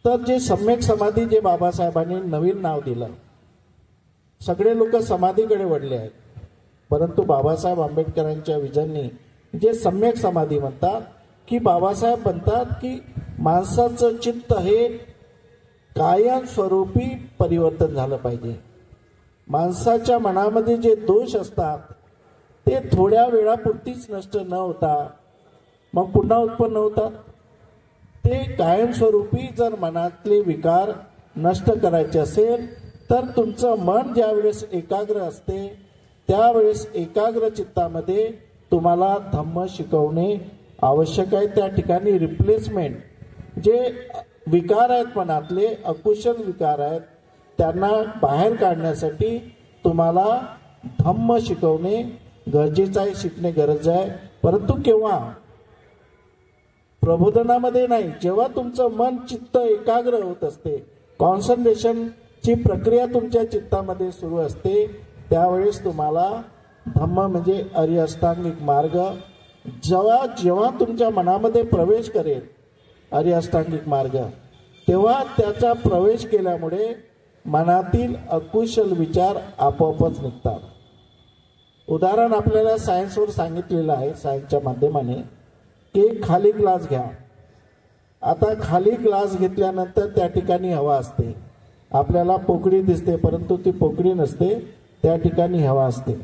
तर जे सम्यक समाधी जे बाबासाहेबांनी नवीन नाव दिलं, सगळे लोक समाधीकडे वळले आहेत, परंतु बाबासाहेब आंबेडकरांच्या विजननी जे सम्यक समाधी म्हणतात की बाबासाहेब म्हणतात की माणसाचं चित्त हे कायमस्वरूपी परिवर्तन झालं पाहिजे. माणसाच्या मनामध्ये जे दोष असतात ते थोड्या वेळापुरतीच नष्ट न होता मग पुन्हा उत्पन्न होतात. ते कायमस्वरूपी जर मनातले विकार नष्ट करायचे असेल तर तुमचं मन ज्यावेळेस एकाग्र असते त्यावेळेस एकाग्र चित्तामध्ये तुम्हाला धम्म शिकवणे आवश्यक आहे. त्या ठिकाणी रिप्लेसमेंट जे विकार आहेत मनातले अकुशल विकार आहेत त्यांना बाहेर काढण्यासाठी तुम्हाला धम्म शिकवणे गरजेचं आहे, शिकणे गरज आहे. परंतु केव्हा? प्रबोधनामध्ये नाही, जेव्हा तुमचं मन चित्त एकाग्र होत असते, कॉन्सन्ट्रेशनची प्रक्रिया तुमच्या चित्तामध्ये सुरू असते, त्यावेळेस तुम्हाला धम्म म्हणजे आर्य अष्टांगिक मार्ग जेव्हा जेव्हा तुमच्या मनामध्ये प्रवेश करेल आर्य अष्टांगिक मार्ग, तेव्हा त्याचा प्रवेश केल्यामुळे मनातील अकुशल विचार आपोआपच निघतात. उदाहरण आपल्याला सायन्सवर सांगितलेलं आहे, सायन्सच्या माध्यमाने, की खाली ग्लास घ्या. आता खाली ग्लास घेतल्यानंतर त्या ठिकाणी हवा असते, आपल्याला पोकळी दिसते परंतु ती पोकळी नसते, त्या ठिकाणी हवा असते.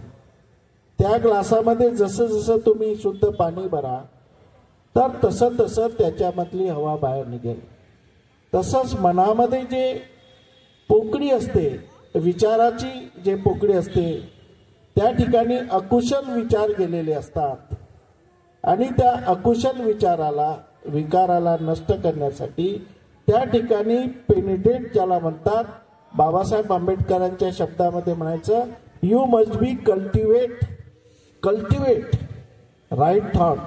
त्या ग्लासामध्ये जसं जसं तुम्ही शुद्ध पाणी भरा तर तसं तसं त्याच्यामधली हवा बाहेर निघेल. तसंच मनामध्ये जे पोकळी असते, विचाराची जे पोकळी असते, त्या ठिकाणी अकुशल विचार गेलेले असतात आणि त्या अकुशल विकाराला नष्ट करण्यासाठी त्या ठिकाणी पेनिट्रेट ज्याला म्हणतात, बाबासाहेब आंबेडकरांच्या शब्दामध्ये म्हणायचं, you must be cultivate right thought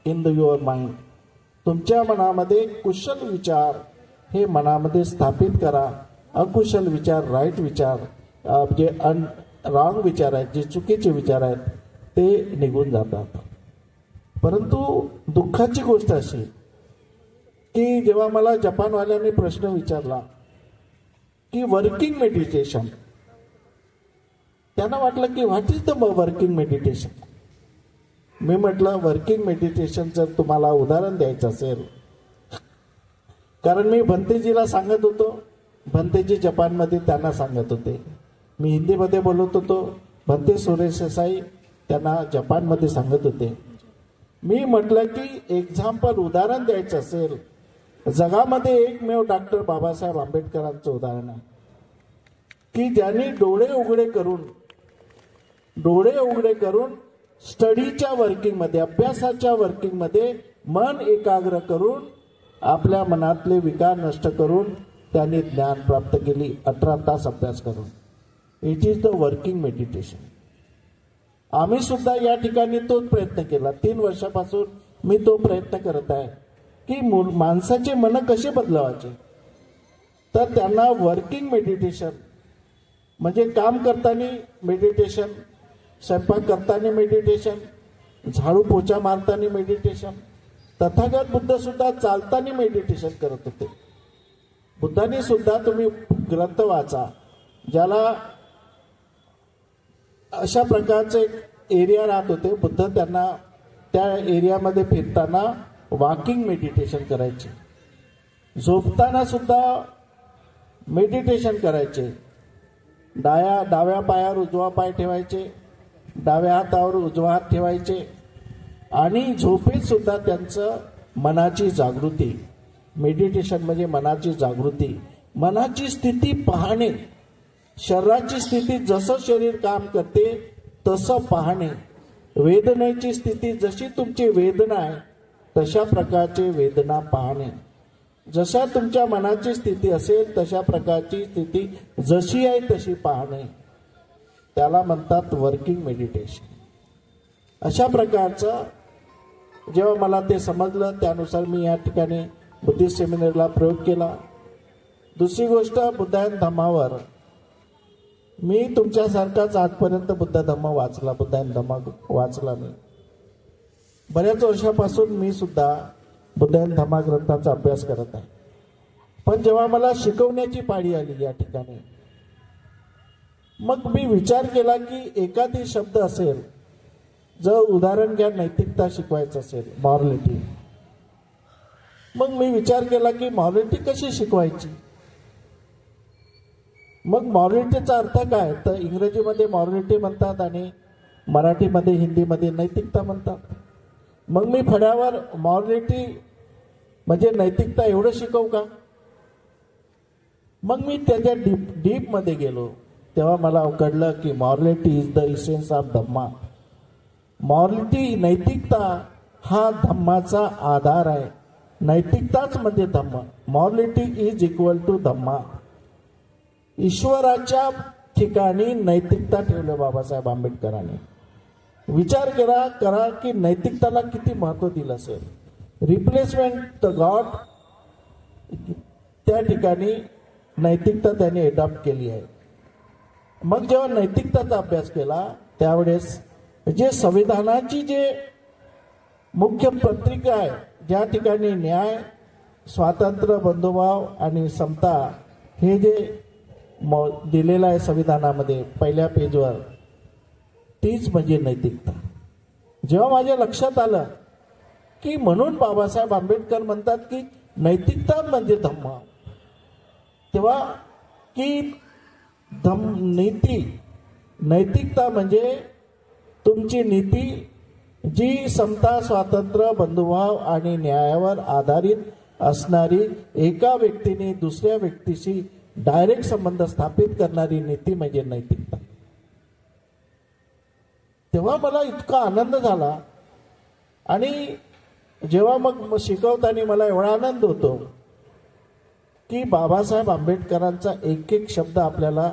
in the your mind. तुमच्या मनामध्ये कुशल विचार हे मनामध्ये स्थापित करा. अकुशल विचार, राईट विचार, जे रॉंग विचार आहेत, जे चुकीचे विचार आहेत ते निघून जातात. परंतु दुःखाची गोष्ट अशी की जेव्हा मला जपानवाल्यांनी प्रश्न विचारला की वर्किंग मेडिटेशन, त्यांना वाटलं की what is the working meditation. मी म्हटलं वर्किंग मेडिटेशन जर तुम्हाला उदाहरण द्यायचं असेल, कारण मी भंतेजीला सांगत होतो, भंतेजी जपानमध्ये त्यांना सांगत होते, मी हिंदीमध्ये बोलत होतो, भंते सुरेश साई त्यांना जपानमध्ये सांगत होते. मी म्हटलं की एक्झाम्पल उदाहरण द्यायचं असेल, जगामध्ये एकमेव डॉक्टर बाबासाहेब आंबेडकरांचं उदाहरण आहे की ज्यांनी डोळे उघडे करून स्टडीच्या वर्किंगमध्ये, अभ्यासाच्या वर्किंगमध्ये मन एकाग्र करून आपल्या मनातले विकार नष्ट करून त्यांनी ज्ञान प्राप्त केली 18 तास अभ्यास करून. It is the working meditation. आम्ही सुद्धा या ठिकाणी तोच प्रयत्न केला. 3 वर्षापासून मी तो प्रयत्न करत आहे की माणसाचे मन कसे बदलवायचे. तर त्यांना वर्किंग मेडिटेशन म्हणजे काम करताना मेडिटेशन, स्वयंपाक करताना मेडिटेशन, झाडू पोछा मारताना मेडिटेशन. तथागत बुद्ध सुद्धा चालताना मेडिटेशन करत होते. बुद्धांनी सुद्धा, तुम्ही ग्रंथ वाचा, ज्याला अशा प्रकारचे एरिया राहत होते, बुद्ध त्यांना त्या एरियामध्ये फिरताना वॉकिंग मेडिटेशन करायचे, झोपताना सुद्धा मेडिटेशन करायचे. डाव्या पायावर उजवा पाय ठेवायचे, डाव्या हातावर उजवा हात ठेवायचे आणि झोपेत सुद्धा त्यांचं मनाची जागृती. मेडिटेशन म्हणजे मनाची जागृती, मनाची स्थिती पाहणे, शरीराची स्थिती, जसं शरीर काम करते तसं पाहणे, वेदनेची स्थिती, जशी तुमची वेदना आहे तशा प्रकारचे वेदना पाहणे, जशा तुमच्या मनाची स्थिती असेल तशा प्रकारची स्थिती जशी आहे तशी पाहणे, त्याला म्हणतात वर्किंग मेडिटेशन. अशा प्रकारचं जेव्हा मला ते समजलं त्यानुसार मी या ठिकाणी बुद्धिस्ट सेमिनारला प्रयोग केला. दुसरी गोष्ट, बुद्धायन धम्मावर मी तुमच्यासारखाच आजपर्यंत बुद्ध धम्म वाचला, बुद्धायन धम्म वाचला. मी बऱ्याच वर्षापासून मी सुद्धा बुद्धायन धम्मा ग्रंथाचा अभ्यास करत आहे. पण जेव्हा मला शिकवण्याची पाळी आली या ठिकाणी, मग मी विचार केला की एखादी शब्द असेल, जर उदाहरण घ्या नैतिकता शिकवायचं असेल, मॉरलिटी, मग मी विचार केला की मॉरलिटी कशी शिकवायची. मग मॉरलिटीचा अर्थ काय, तर इंग्रजीमध्ये मॉरलिटी म्हणतात आणि मराठीमध्ये हिंदीमध्ये नैतिकता म्हणतात. मग मी फळ्यावर मॉरलिटी म्हणजे नैतिकता एवढं शिकवू का. मग मी त्याच्या डीपमध्ये गेलो, तेव्हा मला कळलं की morality is the essence of Dhamma. Morality नैतिकता हा धम्माचा आधार आहे. नैतिकताच म्हणजे धम्म. मॉरलिटी इज इक्वल टू धम्मा. ईश्वराच्या ठिकाणी नैतिकता ठेवलं बाबासाहेब आंबेडकरांनी. विचार करा की नैतिकताला किती महत्व दिलं असेल. रिप्लेसमेंट द गॉड, त्या ठिकाणी नैतिकता त्यांनी एडॉप्ट केली आहे. मग जेव्हा नैतिकताचा अभ्यास केला त्यावेळेस जे संविधानाची जे मुख्य पत्रिका आहे, ज्या ठिकाणी न्याय, स्वातंत्र्य, बंधुभाव आणि समता हे जे दिलेलं आहे संविधानामध्ये पहिल्या पेजवर, तीच म्हणजे नैतिकता. जेव्हा माझ्या लक्षात आलं की म्हणून बाबासाहेब आंबेडकर म्हणतात की नैतिकता म्हणजे धम्म, तेव्हा की नैतिकता म्हणजे तुमची नीती जी समता, स्वातंत्र्य, बंधुभाव आणि न्यायावर आधारित असणारी, एका व्यक्तीने दुसऱ्या व्यक्तीशी डायरेक्ट संबंध स्थापित करणारी नीती म्हणजे नैतिकता. तेव्हा मला इतका आनंद झाला. आणि जेव्हा मग शिकवताना मला एवढा आनंद होतो की बाबासाहेब आंबेडकरांचा एक एक शब्द आपल्याला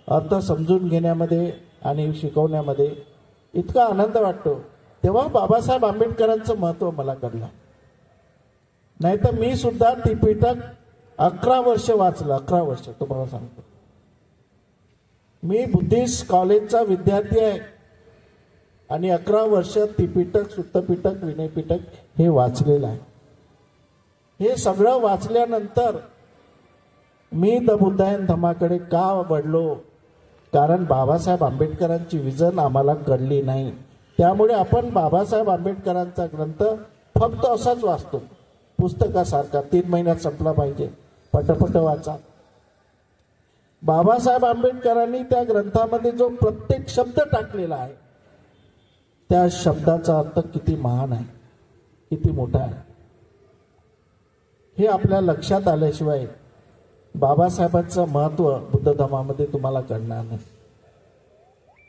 अर्थ समजून घेण्यामध्ये आणि शिकवण्यामध्ये इतका आनंद वाटतो. तेव्हा बाबासाहेब आंबेडकरांचं महत्त्व मला कळलं. नाहीतर मी सुद्धा त्रिपिटक 11 वर्ष वाचलं. 11 वर्ष तुम्हाला सांगतो. मी बुद्धिस्ट कॉलेजचा विद्यार्थी आहे आणि 11 वर्ष त्रिपिटक, सुत्तपिटक, विनयपिटक हे वाचलेलं आहे. हे सगळं वाचल्यानंतर मी द बुद्धायन धम्माकडे का वळलो, कारण बाबासाहेब आंबेडकरांची विजन आम्हाला कळली नाही. त्यामुळे आपण बाबासाहेब आंबेडकरांचा ग्रंथ फक्त असाच वाचतो, पुस्तकासारखा 3 महिन्यात संपला पाहिजे, पटपट वाचा. बाबासाहेब आंबेडकरांनी त्या ग्रंथामध्ये जो प्रत्येक शब्द टाकलेला आहे, त्या शब्दाचा अर्थ किती महान आहे, किती मोठा आहे, हे आपल्या लक्षात आल्याशिवाय बाबासाहेबांचं महत्त्व बुद्ध धर्मामध्ये तुम्हाला कळणार नाही.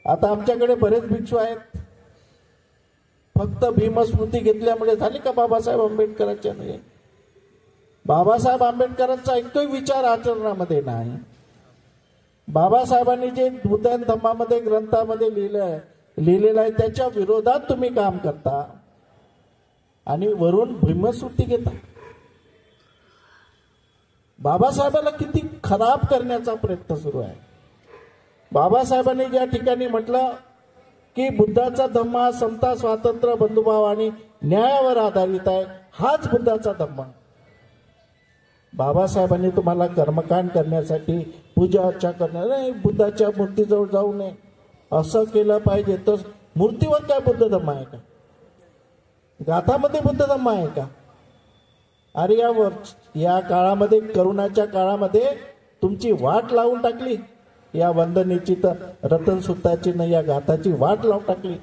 आता आमच्याकडे बरेच भिक्षू आहेत, फक्त भीमस्मृती घेतल्यामुळे झाले का बाबासाहेब आंबेडकरांच्या नाही. बाबासाहेब आंबेडकरांचा एकही विचार आचरणामध्ये नाही. बाबासाहेबांनी जे बुद्ध धम्मामध्ये ग्रंथामध्ये लिहिलेलं आहे त्याच्या विरोधात तुम्ही काम करता आणि वरून भीमस्मृती घेता. बाबासाहेबाला किती खराब करण्याचा प्रयत्न सुरू आहे. बाबासाहेबांनी ज्या ठिकाणी म्हटलं की बुद्धाचा धम्म हा समता, स्वातंत्र्य, बंधुभाव आणि न्यायावर आधारित आहे, हाच बुद्धाचा धम्म. बाबासाहेबांनी तुम्हाला कर्मकांड करण्यासाठी, पूजा अर्चा करणार नाही, बुद्धाच्या मूर्तीजवळ जाऊ नये असं केलं पाहिजे. तर मूर्तीवर काय बुद्ध धम्म आहे का? गाथामध्ये बुद्ध धम्म आहे का? अरे या काळामध्ये, करोनाच्या काळामध्ये तुमची वाट लावून टाकली. या वंदनेची तर रतन सुताची नाही, या गाथाची वाट लावून टाकली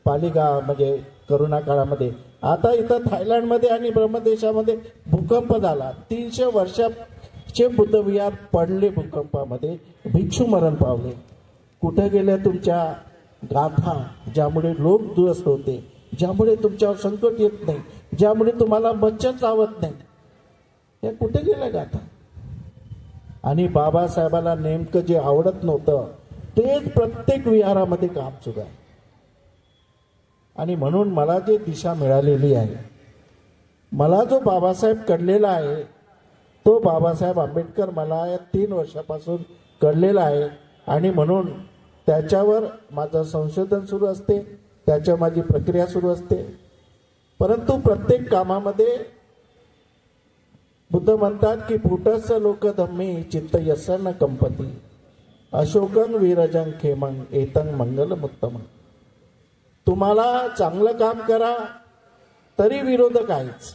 पालिका म्हणजे करोना काळामध्ये. आता इथं थायलंडमध्ये आणि ब्रह्मदेशामध्ये भूकंप झाला. 300 वर्षाचे बुद्धविहार पडले भूकंपामध्ये, भिक्षू मरण पावले. कुठे गेल्या तुमच्या गाथा, ज्यामुळे लोक दुरस्त होते, ज्यामुळे तुमच्यावर संकट येत नाही, ज्यामुळे तुम्हाला मच्छर चावत नाही, या कुठे गेल्या गाथा? आणि बाबासाहेबाला नेमकं जे आवडत नव्हतं तेच प्रत्येक विहारामध्ये काम सुरू आहे. आणि म्हणून मला जे दिशा मिळालेली आहे, मला जो बाबासाहेब कळलेला आहे, तो बाबासाहेब आंबेडकर मला या 3 वर्षापासून कळलेला आहे. आणि म्हणून त्याच्यावर माझं संशोधन सुरू असते, त्याच्यावर माझी प्रक्रिया सुरू असते. परंतु प्रत्येक कामामध्ये बुद्ध म्हणतात की फुटस लोक धम्मी चित्त यसन कंपती अशोकन वीरजं खेमं एतं मंगल मुत्तम. तुम्हाला चांगलं काम करा तरी विरोधक आहेच.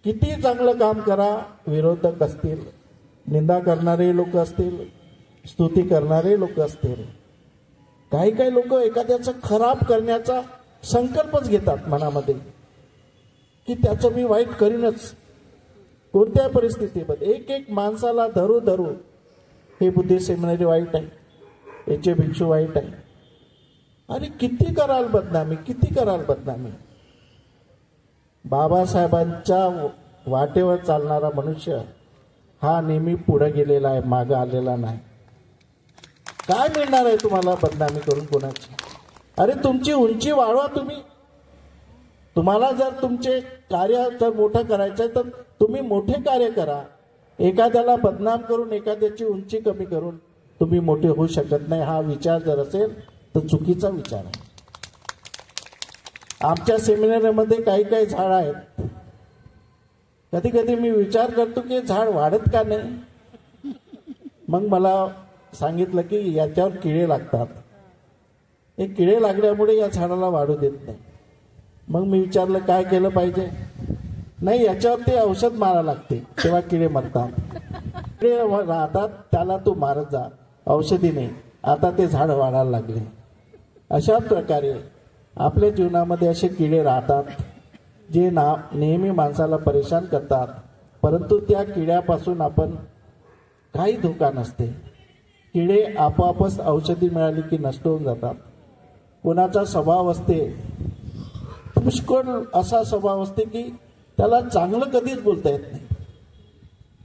किती चांगलं काम करा विरोधक असतील, निंदा करणारे लोक असतील, स्तुती करणारे लोक असतील. काही काही लोक एखाद्याचं खराब करण्याचा संकल्पच घेतात मनामध्ये की त्याचं मी वाईट करीनच. कोणत्या परिस्थितीमध्ये एक एक माणसाला धरू धरू हे बुद्धी सेमिनरी वाईट आहे, याचे भिक्षू वाईट आहे. अरे किती कराल बदनामी, किती कराल बदनामी. बाबासाहेबांच्या वाटेवर चालणारा मनुष्य हा नेहमी पुढे गेलेला आहे, मागे आलेला नाही. काय मिळणार आहे तुम्हाला बदनामी करून कोणाची. अरे तुमची उंची वाढवा तुम्ही. तुम्हाला जर तुमचे कार्य जर मोठं करायचं आहे तर तुम्ही मोठे कार्य करा. एखाद्याला बदनाम करून एखाद्याची उंची कमी करून तुम्ही मोठे होऊ शकत नाही. हा विचार जर असेल तर चुकीचा विचार आहे. आमच्या सेमिनारमध्ये काही काही झाड आहेत. कधी कधी मी विचार करतो की झाड वाढत का नाही. मग मला सांगितलं की याच्यावर किडे लागतात. हे किडे लागल्यामुळे या झाडाला वाढू देत नाही. मग मी विचारलं काय केलं पाहिजे. नाही याच्यावरती औषध मारा लागते तेव्हा किडे मरतात. किडे राहतात त्याला तू मारत जा, औषधी नाही. आता ते झाड वाढायला लागले. अशा प्रकारे आपल्या जीवनामध्ये असे किडे राहतात जे नेहमी माणसाला परेशान करतात. परंतु त्या किड्यापासून आपण काही धोका नसते. किडे आपोआपच औषधी मिळाली की नष्ट होऊन जातात. कोणाचा स्वभाव असते पुष्कळ असा स्वभाव असते की त्याला चांगलं कधीच बोलता येत नाही.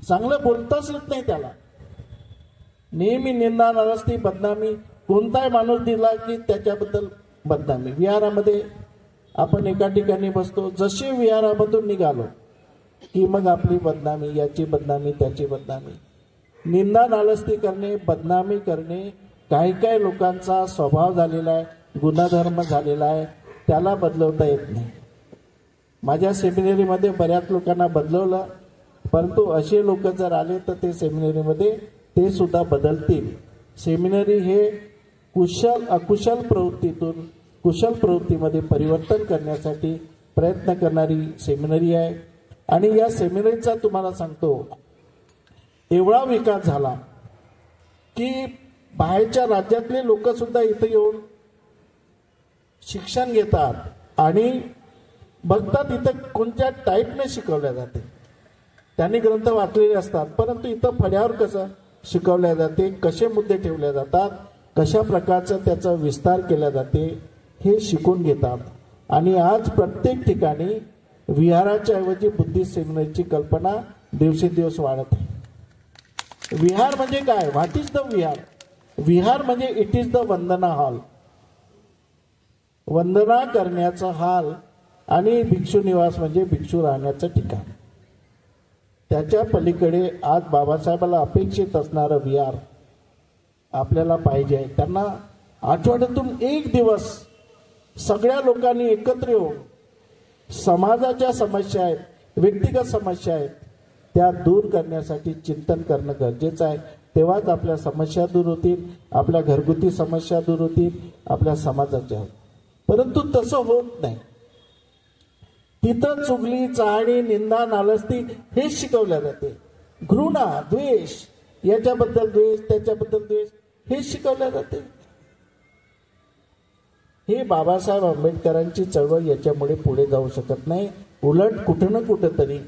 चांगलं बोलताच येत नाही त्याला. नेहमी निंदा नाराजगी बदनामी. कोणताही माणूस दिला की त्याच्याबद्दल बदनामी. विहारामध्ये आपण एका ठिकाणी बसतो, जसे विहारामधून निघालो की मग आपली बदनामी, याची बदनामी, त्याची बदनामी. निंदा नालस्ती करणे, बदनामी करणे काही काही लोकांचा स्वभाव झालेला आहे, गुणधर्म झालेला आहे. त्याला बदलवता येत नाही. माझ्या सेमिनरीमध्ये बऱ्याच लोकांना बदलवलं, परंतु असे लोक जर आले तर ते सेमिनरीमध्ये ते सुद्धा बदलतील. सेमिनरी हे कुशल अकुशल प्रवृत्तीतून कुशल प्रवृत्तीमध्ये परिवर्तन करण्यासाठी प्रयत्न करणारी सेमिनरी आहे. आणि या सेमिनरीचा तुम्हाला सांगतो एवढा विकास झाला की बाहेरच्या राज्यातले लोक सुद्धा इथे येऊन शिक्षण घेतात आणि बघतात इथं कोणत्या टाईपने शिकवल्या जाते. त्यांनी ग्रंथ वाचलेले असतात, परंतु इथं फळ्यावर कसं शिकवल्या जाते, कसे मुद्दे ठेवले जातात, कशा प्रकारचं त्याचा विस्तार केला जाते हे शिकून घेतात. आणि आज प्रत्येक ठिकाणी विहाराच्या ऐवजी बुद्धिस्ट सेमिनरीची कल्पना दिवसेंदिवस वाढत आहे. विहार म्हणजे काय? What is the vihar? विहार म्हणजे it is the vandana hall, वंदना करण्याचा हॉल. आणि भिक्षू निवास म्हणजे भिक्षू राहण्याचं ठिकाण. त्याच्या पलीकडे आज बाबासाहेबाला अपेक्षित असणारं विहार आपल्याला पाहिजे आहे. त्यांना आठवड्यातून एक दिवस सगळ्या लोकांनी एकत्र येऊन समाजाच्या समस्या आहेत, व्यक्तिगत समस्या आहेत, त्या दूर करण्यासाठी चिंतन करणं गरजेचं आहे. तेव्हाच आपल्या समस्या दूर होतील, आपल्या घरगुती समस्या दूर होतील, आपल्या समाजाच्या. परंतु तसं होत नाही. तिथं चुगली, चहाडी, निंदा, नालस्ती हेच शिकवल्या जाते. घृणा, द्वेष, याच्याबद्दल द्वेष, त्याच्याबद्दल द्वेष हेच शिकवल्या जाते. हे बाबासाहेब आंबेडकरांची चळवळ याच्यामुळे पुढे जाऊ शकत नाही. उलट कुठं ना कुठं तरी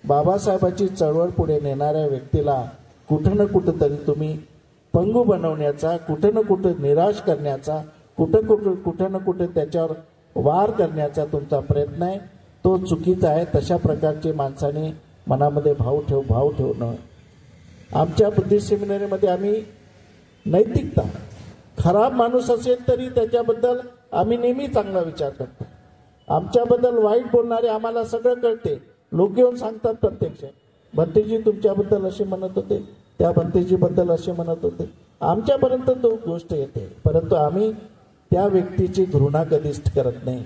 बाबासाहेबांची चळवळ पुढे नेणाऱ्या व्यक्तीला कुठं ना कुठं तरी तुम्ही पंगू बनवण्याचा, कुठं ना कुठं निराश करण्याचा, कुठं ना कुठं त्याच्यावर वार करण्याचा तुमचा प्रयत्न आहे. तो चुकीचा आहे. तशा प्रकारचे माणसाने मनामध्ये भाव ठेवणं. आमच्या बुद्धिस्ट सेमिनरीमध्ये आम्ही नैतिकता, खराब माणूस असेल तरी त्याच्याबद्दल आम्ही नेहमी चांगला विचार करतो. आमच्याबद्दल वाईट बोलणारे आम्हाला सगळं कळते. लोक येऊन सांगतात प्रत्यक्ष, भंतेजी तुमच्याबद्दल असे म्हणत होते, त्या भंतेजीबद्दल असे म्हणत होते. आमच्यापर्यंत तो गोष्ट येते, परंतु आम्ही त्या व्यक्तीची घृणा कधीच करत नाही.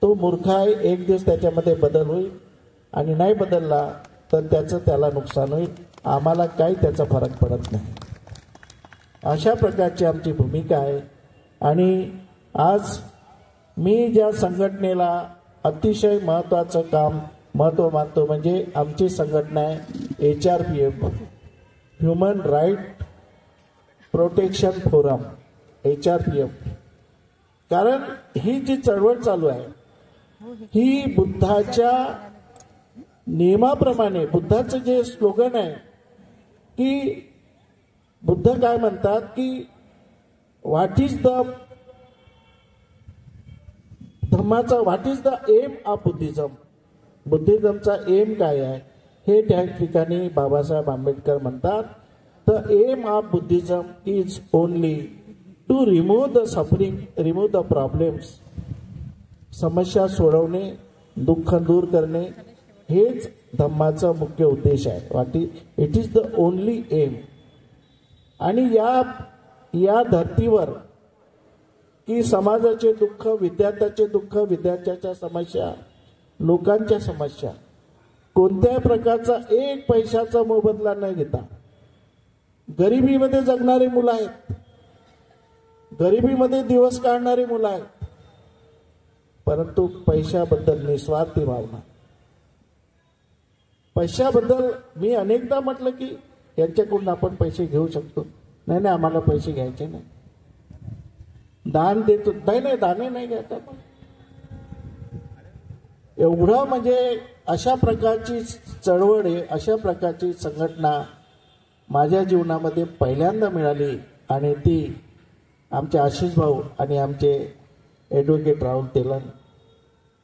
तो मूर्ख आहे, एक दिवस त्याच्यामध्ये बदल होईल आणि नाही बदलला तर त्याचं त्याला नुकसान होईल, आम्हाला काही त्याचा फरक पडत नाही. अशा प्रकारची आमची भूमिका आहे. आणि आज मी ज्या संघटनेला अतिशय महत्त्वाचं काम महत्त्व मानतो म्हणजे आमची संघटना आहे HRPF, human right protection forum, HRPF. कारण ही जी चळवळ चालू आहे ही बुद्धाच्या नियमाप्रमाणे, बुद्धाचं जे स्लोगन आहे की बुद्ध काय म्हणतात की व्हॉट इज द धम्माचा, what is the aim of Buddhism, बुद्धिझमचा एम काय आहे हे त्या ठिकाणी बाबासाहेब आंबेडकर म्हणतात. The aim of Buddhism is only to remove the suffering, remove the problems, समस्या सोडवणे, दुःख दूर करणे, हेच धम्माचा मुख्य उद्देश आहे. It is the only aim. आणि या धर्तीवर की समाजाचे दुःख, विद्यार्थ्याचे दुःख, विद्यार्थ्याच्या समस्या, लोकांच्या समस्या, कोणत्याही प्रकारचा एक पैशाचा मोबदला न घेता, गरिबीमध्ये जगणारी मुलं आहेत, गरिबीमध्ये दिवस काढणारी मुलं आहेत, परंतु पैशाबद्दल निस्वार्थी भावना. पैशाबद्दल मी अनेकदा म्हटलं की यांच्याकडून आपण पैसे घेऊ शकतो, नाही नाही आम्हाला पैसे घ्यायचे नाही, दान देतो, नाही दाने नाही घ्यायचं आपण. एवढं म्हणजे अशा प्रकारची चळवळ आहे, अशा प्रकारची संघटना माझ्या जीवनामध्ये पहिल्यांदा मिळाली. आणि ती आमचे आशिष भाऊ आणि आमचे ॲडव्होकेट राहुल तेलंग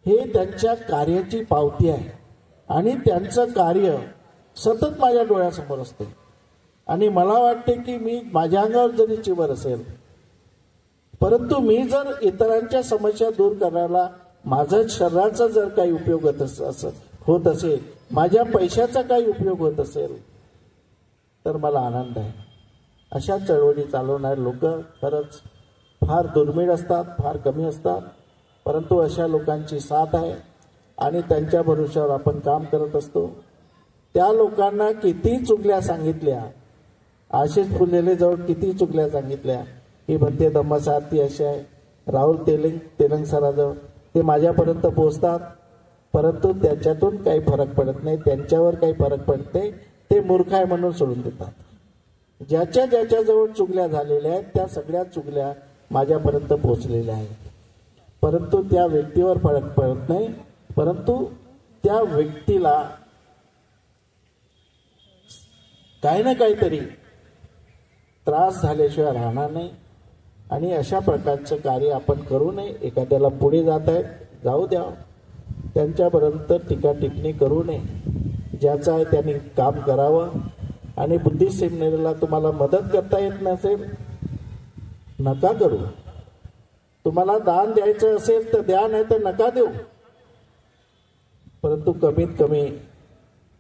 हे त्यांच्या कार्याची पावती आहे. आणि त्यांचं कार्य सतत माझ्या डोळ्यासमोर असते. आणि मला वाटते की मी माझ्या अंगावर जरी चिवर असेल, परंतु मी जर इतरांच्या समस्या दूर करायला माझ्या शरीराचा जर काही उपयोग होत असेल, माझ्या पैशाचा काही उपयोग होत असेल, तर मला आनंद आहे. अशा चळवळी चालवणारे लोक खरंच फार दुर्मिळ असतात, फार कमी असतात, परंतु अशा लोकांची साथ आहे आणि त्यांच्या भरोश्यावर आपण काम करत असतो. त्या लोकांना किती चुगल्या सांगितल्या, आशिष फुलेले जवळ किती चुगल्या सांगितल्या की म्हणते धम्मसारथी अशी आहे, राहुल तेलंग सराजवळ ते माझ्यापर्यंत पोहोचतात, परंतु त्याच्यातून काही फरक पडत नाही, त्यांच्यावर काही फरक पडत नाही, ते मूर्ख आहे म्हणून सोडून देतात. ज्याच्याजवळ चुगल्या झालेल्या आहेत त्या सगळ्या चुगल्या माझ्यापर्यंत पोहोचलेल्या आहेत, परंतु त्या व्यक्तीवर फरक पडत नाही, परंतु त्या व्यक्तीला काही ना काहीतरी त्रास झाल्याशिवाय राहणार नाही. आणि अशा प्रकारचं कार्य आपण करू नये. एखाद्याला पुढे जात आहेत जाऊ द्या, त्यांच्यापर्यंत टीका टिप्पणी करू नये. ज्याचं आहे त्यांनी काम करावं. आणि बुद्धिस्ट सेमिनारीला तुम्हाला मदत करता येत नसेल नका करू. तुम्हाला दान द्यायचं असेल तर द्या, नाही तर नका देऊ. परंतु कमीत कमी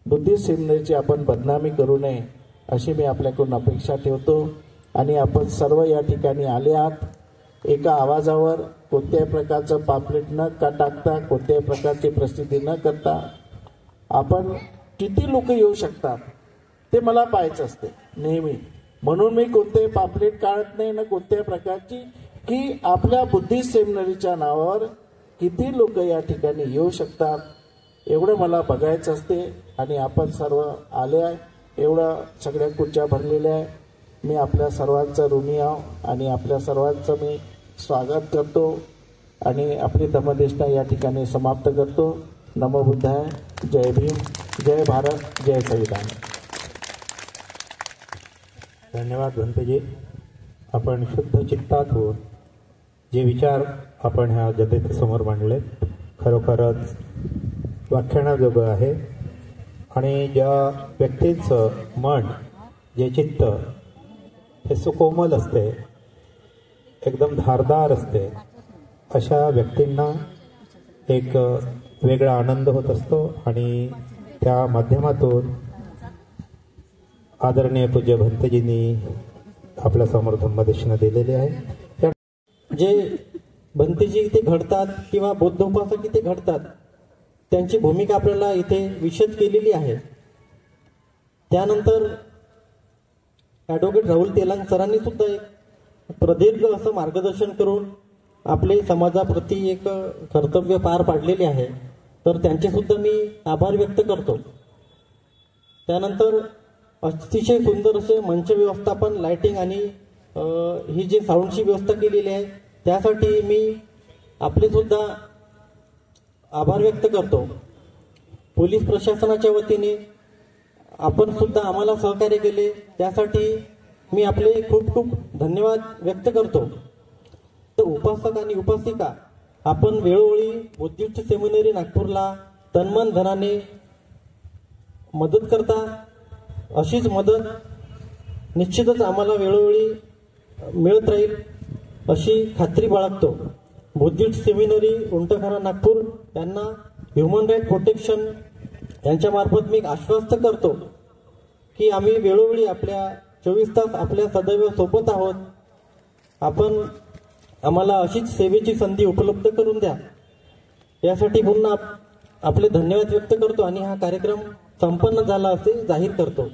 बुद्धिस्ट सेमिनारीची आपण बदनामी करू नये अशी मी आपल्याकडून अपेक्षा ठेवतो. आणि आपण सर्व या ठिकाणी आले आहात एका आवाजावर, कोणत्याही प्रकारचं पापलेट न टाकता, कोणत्याही प्रकारची प्रसिद्धी न करता. आपण किती लोक येऊ शकतात ते मला पाहायचं असते नेहमी, म्हणून मी कोणतेही पापलेट काढत नाही ना कोणत्याही प्रकारची, की आपल्या बुद्धिस्ट सेमिनारीच्या नावावर किती लोक या ठिकाणी येऊ शकतात एवढं मला बघायचं असते. आणि आपण सर्व आले आहे, एवढं सगळ्या खुर्च्या भरलेल्या आहे. मी आपल्या सर्वांचं ऋणी आहो आणि आपल्या सर्वांचं मी स्वागत करतो आणि आपली धम्मदेशना या ठिकाणी समाप्त करतो. नमो बुद्धाय, जय भीम, जय भारत, जय संविधान. धन्यवाद भंतेजी. आपण शुद्ध चित्तात होऊन जे विचार आपण ह्या जनतेसमोर मांडले खरोखरच व्याख्यानाजोगं आहे. आणि ज्या व्यक्तीचं मन, जे चित्त हे सुकोमल असते, एकदम धारदार असते, अशा व्यक्तींना एक वेगळा आनंद होत असतो. आणि त्या माध्यमातून आदरणीय पूज्य भंतेजींनी आपल्यासमोर धम्मदेशना दिलेली आहे. जे भंतेजी इथे घडतात किंवा बौद्ध उपासक इथे घडतात त्यांची भूमिका आपल्याला इथे विशद केलेली आहे. त्यानंतर ॲडव्होकेट राहुल तेलांग सरांनी सुद्धा एक प्रदीर्घ असं मार्गदर्शन करून आपले समाजाप्रती एक कर्तव्य पार पाडलेले आहे, तर त्यांचे सुद्धा मी आभार व्यक्त करतो. त्यानंतर अतिशय सुंदर असे मंच व्यवस्थापन, लाइटिंग आणि ही जी साऊंडची व्यवस्था केलेली आहे त्यासाठी मी आपले सुद्धा आभार व्यक्त करतो. पोलीस प्रशासनाच्या वतीने आपण सुद्धा आम्हाला सहकार्य केले त्यासाठी मी आपले खूप खूप धन्यवाद व्यक्त करतो. तर उपासक आणि उपासिका, आपण वेळोवेळी बुद्धिस्ट सेमिनरी नागपूरला तन्मन धनाने मदत करता. अशीच मदत निश्चितच आम्हाला वेळोवेळी मिळत राहील अशी खात्री बाळगतो. बुद्धिस्ट सेमिनरी उंटखरा नागपूर यांना ह्युमन राईट प्रोटेक्शन यांच्यामार्फत मी आश्वस्त करतो की आम्ही वेळोवेळी आपल्या 24 तास आपल्या सदैव सोबत आहोत. आपण आम्हाला अशीच सेवेची संधी उपलब्ध करून द्या, यासाठी पुन्हा आपले धन्यवाद व्यक्त करतो आणि हा कार्यक्रम संपन्न झाला असे जाहीर करतो.